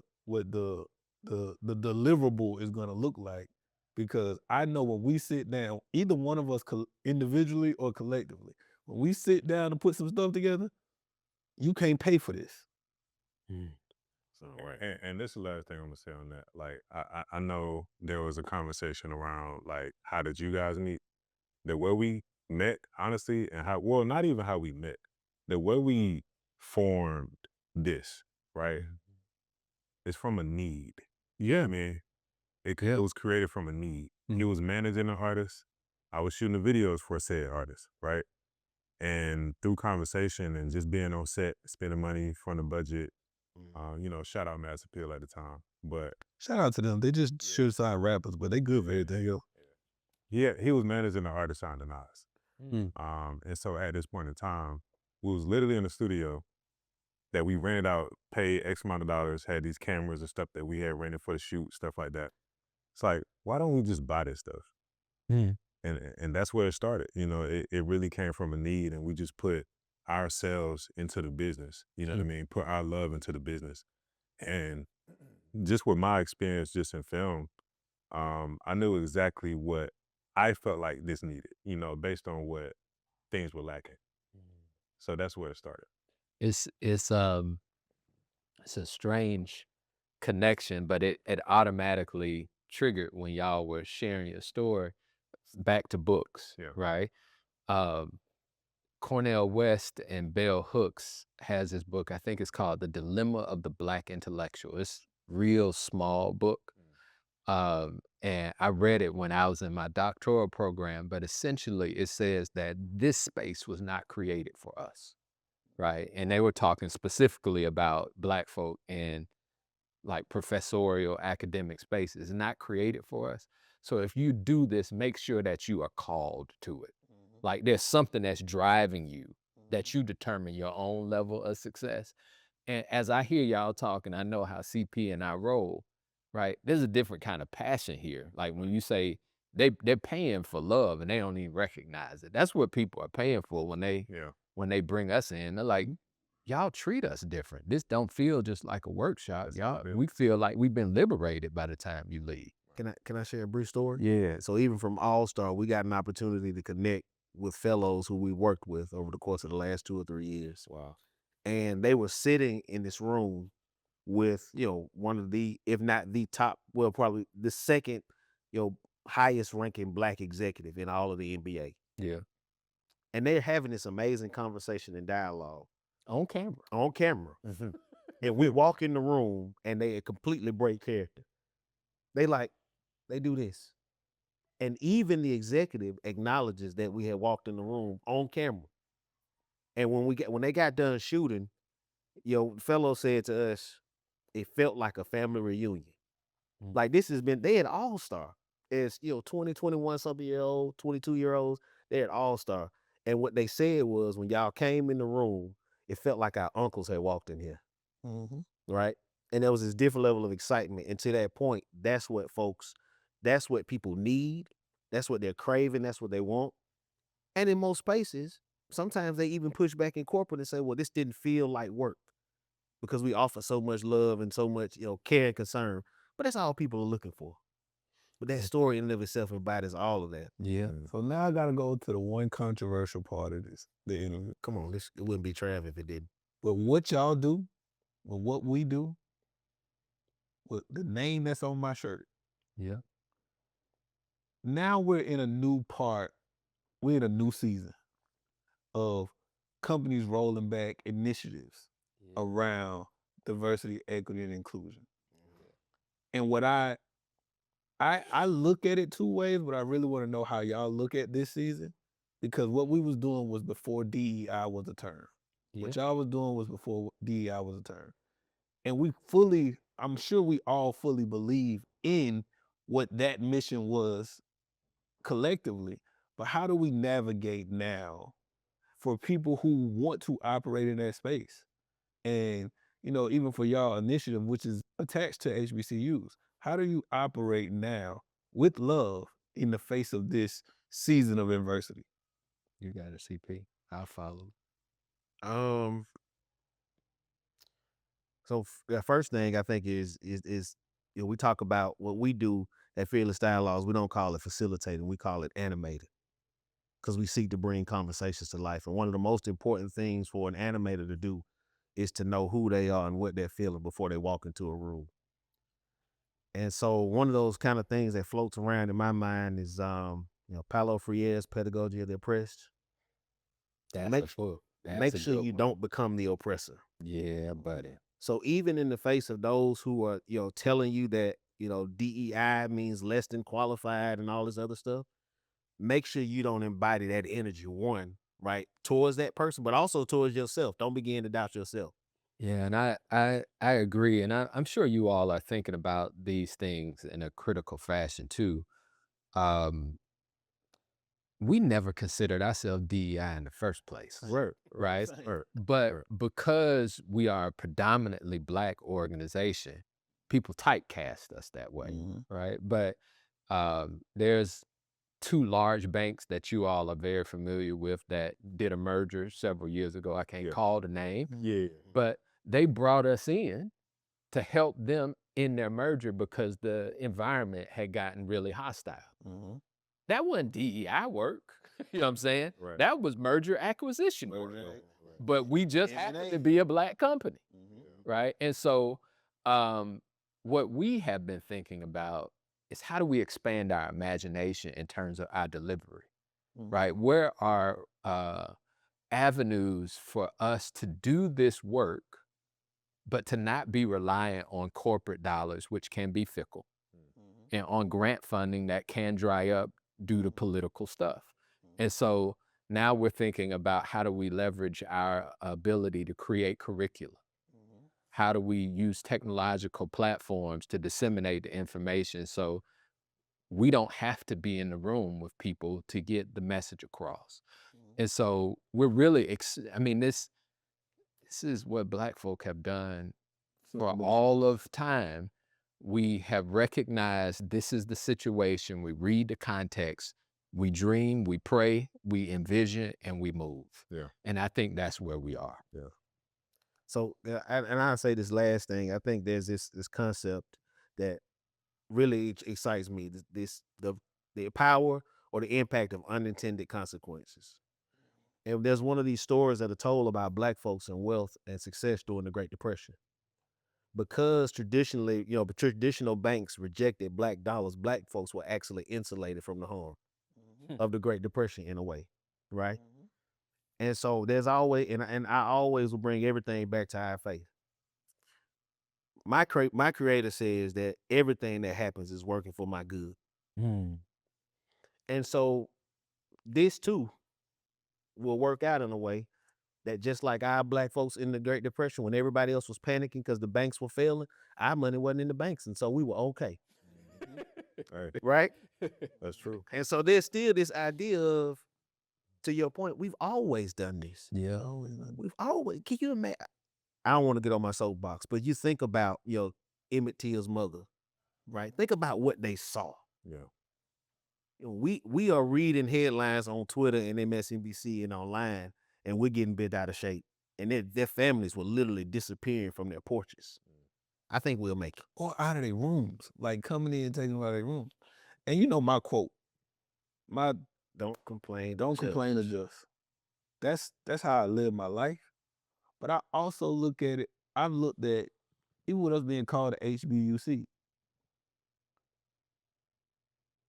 deliverable is gonna look like, because I know when we sit down, either one of us individually or collectively, when we sit down and put some stuff together, you can't pay for this. So, right. And this is the last thing I'm gonna say on that. Like, I know there was a conversation around, like, how did you guys meet? The way we met, honestly, and not even how we met, the way we formed this, right? It's from a need. Yeah, man. It was created from a need. He was managing an artist. I was shooting the videos for said artist, right? And through conversation and just being on set, spending money from the budget, shout out Mass Appeal at the time. But shout out to them. They just should sign rappers, but they good for everything else. Yeah, he was managing an artist signed to Nas. And so at this point in time, we was literally in the studio that we rented out, paid X amount of dollars, had these cameras and stuff that we had rented for the shoot, stuff like that. It's like, why don't we just buy this stuff? And that's where it started. It really came from a need, and we just put ourselves into the business. You know what I mean? Put our love into the business. And just with my experience just in film, I knew exactly what I felt like this needed, based on what things were lacking. So that's where it started. It's a strange connection, but it automatically triggered when y'all were sharing your story back to books, right? Cornel West and Bell Hooks has this book, I think it's called The Dilemma of the Black Intellectual. It's real small book. And I read it when I was in my doctoral program, but essentially it says that this space was not created for us, right? And they were talking specifically about Black folk in like professorial academic spaces, not created for us. So if you do this, make sure that you are called to it. Like there's something that's driving you, that you determine your own level of success. And as I hear y'all talking, I know how CP and I roll, right? There's a different kind of passion here. Like when you say they're paying for love and they don't even recognize it. That's what people are paying for when they bring us in. They're like, y'all treat us different. This don't feel just like a workshop. We feel like we've been liberated by the time you leave. Can I share a brief story? Yeah. So even from All Star, we got an opportunity to connect with fellows who we worked with over the course of the last 2 or 3 years. Wow. And they were sitting in this room with, one of the, if not the top, well, probably the second, highest ranking Black executive in all of the NBA. Yeah. And they're having this amazing conversation and dialogue. On camera. On camera. And we walk in the room and they completely break character. They do this. And even the executive acknowledges that we had walked in the room on camera. And when they got done shooting, the fellow said to us, it felt like a family reunion. Like they had All-Star. As 20, 21 something year old, 22-year-olds, they had All-Star. And what they said was when y'all came in the room, it felt like our uncles had walked in here. Right? And there was this different level of excitement. And to that point, that's what people need. That's what they're craving. That's what they want. And in most spaces, sometimes they even push back in corporate and say, well, this didn't feel like work because we offer so much love and so much, care and concern. But that's all people are looking for. But that story in and of itself embodies all of that. Yeah. So now I got to go to the one controversial part of the interview. Come on, it wouldn't be Trav if it didn't. But what y'all do, with what we do, with the name that's on my shirt. Yeah. Now we're in a new season of companies rolling back initiatives around diversity, equity, and inclusion. And what I look at it two ways, but I really want to know how y'all look at this season, because what we was doing was before DEI was a term. Yeah. What y'all was doing was before DEI was a term. And I'm sure we all fully believe in what that mission was collectively, but how do we navigate now for people who want to operate in that space? And, even for y'all initiative, which is attached to HBCUs, how do you operate now with love in the face of this season of adversity? You got it, CP. I'll follow. So the first thing I think is we talk about what we do at Fearless Dialogues. We don't call it facilitating, we call it animating, because we seek to bring conversations to life. And one of the most important things for an animator to do is to know who they are and what they're feeling before they walk into a room. And so one of those kind of things that floats around in my mind is Paulo Freire's Pedagogy of the Oppressed. Make sure you don't become the oppressor. Yeah, buddy. So even in the face of those who are, telling you that, DEI means less than qualified and all this other stuff, make sure you don't embody that energy, one, right, towards that person, but also towards yourself. Don't begin to doubt yourself. Yeah, and I agree. And I'm sure you all are thinking about these things in a critical fashion too. We never considered ourselves DEI in the first place. Right. But because we are a predominantly Black organization, people typecast us that way. Right. But there's 2 large banks that you all are very familiar with that did a merger several years ago. I can't call the name. Yeah. But they brought us in to help them in their merger because the environment had gotten really hostile. That wasn't DEI work. You know what I'm saying? Right. That was merger acquisition work. But we just happened to be a Black company. Right? And so what we have been thinking about is how do we expand our imagination in terms of our delivery? Right? Where are avenues for us to do this work, but to not be reliant on corporate dollars, which can be fickle, and on grant funding that can dry up due to political stuff. And so now we're thinking about how do we leverage our ability to create curricula? How do we use technological platforms to disseminate the information so we don't have to be in the room with people to get the message across? And so we're really, I mean, this is what Black folk have done for all of time. We have recognized this is the situation. We read the context, we dream, we pray, we envision, and we move. Yeah. And I think that's where we are. Yeah. So, and I'll say this last thing. I think there's this concept that really excites me. The power or the impact of unintended consequences. And there's one of these stories that are told about Black folks and wealth and success during the Great Depression. Because traditionally, traditional banks rejected Black dollars, Black folks were actually insulated from the harm of the Great Depression in a way, right? And so there's always, and I always will bring everything back to our faith. My creator says that everything that happens is working for my good. And so this too will work out in a way that just like our Black folks in the Great Depression, when everybody else was panicking because the banks were failing, our money wasn't in the banks. And so we were okay. Hey, Right? that's true. And so there's still this idea of, to your point, we've always done this. Yeah. We've always, can you imagine? I don't want to get on my soapbox, but you think about, Emmett Till's mother, right? Think about what they saw. Yeah. We are reading headlines on Twitter and MSNBC and online, and we're getting bent out of shape. And their families were literally disappearing from their porches. I think we'll make it. Or out of their rooms, like coming in and taking them out of their rooms. And you know my quote, Don't complain. don't complain, adjust. That's how I live my life. But I also look at it, I've looked at, even with us being called the HBUC,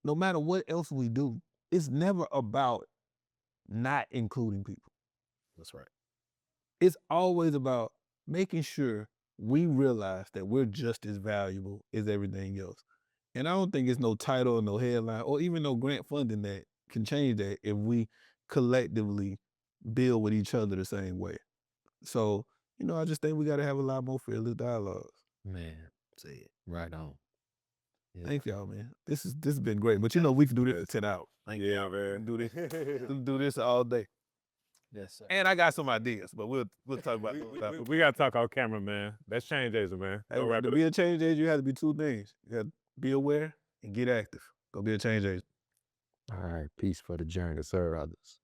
no matter what else we do, it's never about not including people. That's right. It's always about making sure we realize that we're just as valuable as everything else. And I don't think it's no title or no headline or even no grant funding that can change that if we collectively build with each other the same way. So, I just think we got to have a lot more fearless dialogues. Man, Say it. right on. Yeah. Thank y'all, man. This has been great. But we can do this for 10 hours. Yeah, man. Do this. Do this all day. Yes, sir. And I got some ideas, but we'll talk about those. We got to talk off camera, man. That's change agent, man. Hey, Don't wrap to it be a change agent, you have to be two things. You have to be aware and get active. Go be a change agent. All right. Peace for the journey. up. Sir, others.